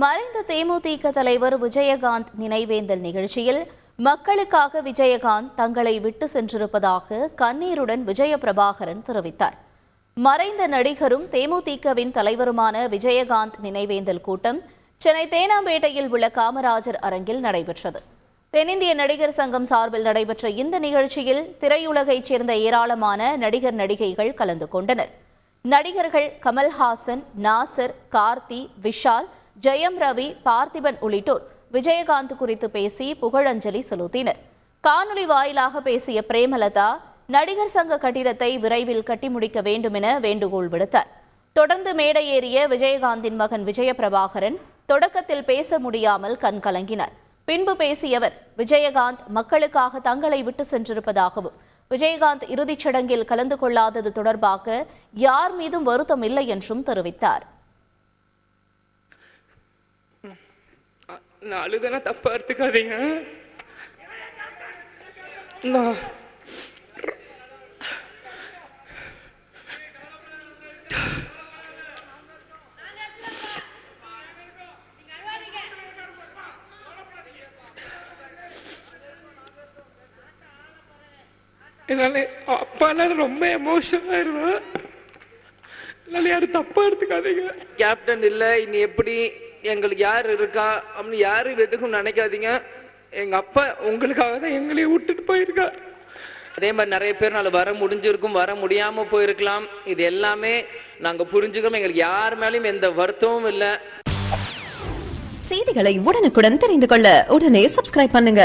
மறைந்த தேமுதிக தலைவர் விஜயகாந்த் நினைவேந்தல் நிகழ்ச்சியில் மக்களுக்காக விஜயகாந்த் தங்களை விட்டு சென்றிருப்பதாக கண்ணீருடன் விஜயபிரபாகரன் தெரிவித்தார். மறைந்த நடிகரும் தேமுதிகவின் தலைவருமான விஜயகாந்த் நினைவேந்தல் கூட்டம் சென்னை தேனாம்பேட்டையில் உள்ள காமராஜர் அரங்கில் நடைபெற்றது. தென்னிந்திய நடிகர் சங்கம் சார்பில் நடைபெற்ற இந்த நிகழ்ச்சியில் திரையுலகைச் சேர்ந்த ஏராளமான நடிகர் நடிகைகள் கலந்து கொண்டனர். நடிகர்கள் கமல்ஹாசன், நாசர், கார்த்தி, விஷால், ஜெயம் ரவி, பார்த்திபன் உள்ளிட்டோர் விஜயகாந்த் குறித்து பேசி புகழஞ்சலி செலுத்தினர். காணொலி வாயிலாக பேசிய பிரேமலதா நடிகர் சங்க கட்டிடத்தை விரைவில் கட்டி முடிக்க வேண்டும் என வேண்டுகோள் விடுத்தார். தொடர்ந்து மேடை ஏறிய விஜயகாந்தின் மகன் விஜயபிரபாகரன் தொடக்கத்தில் பேச முடியாமல் கண்கலங்கினார். பின்பு பேசியவர் விஜயகாந்த் மக்களுக்காக தங்களை விட்டு சென்றிருப்பதாகவும் விஜயகாந்த் இறுதிச் சடங்கில் கலந்து கொள்ளாதது தொடர்பாக யார் மீதும் வருத்தம் இல்லை என்றும் தெரிவித்தார். அழுதனா தப்பா எடுத்துக்காதீங்க. என்னால அப்பால ரொம்ப எமோஷனல் ஆயிடுவேன். என்னால யாரும் தப்பா எடுத்துக்காதீங்க. கேப்டன் இல்ல, இனி எப்படி எங்களுக்கு யார் இருக்கா அப்படின்னு யாரும் எதுக்கும் நினைக்காதீங்க. எங்க அப்பா உங்களுக்காக தான் எங்களையும் விட்டுட்டு போயிருக்கா. அதே மாதிரி நிறைய பேர் நாள் வர முடிஞ்சிருக்கும், வர முடியாம போயிருக்கலாம். இது எல்லாமே நாங்க புரிஞ்சுக்கிறோம். எங்களுக்கு யார் மேலும் எந்த வருத்தமும் இல்லை. செய்திகளை உடனுக்குடன் தெரிந்து கொள்ள உடனே சப்ஸ்கிரைப் பண்ணுங்க.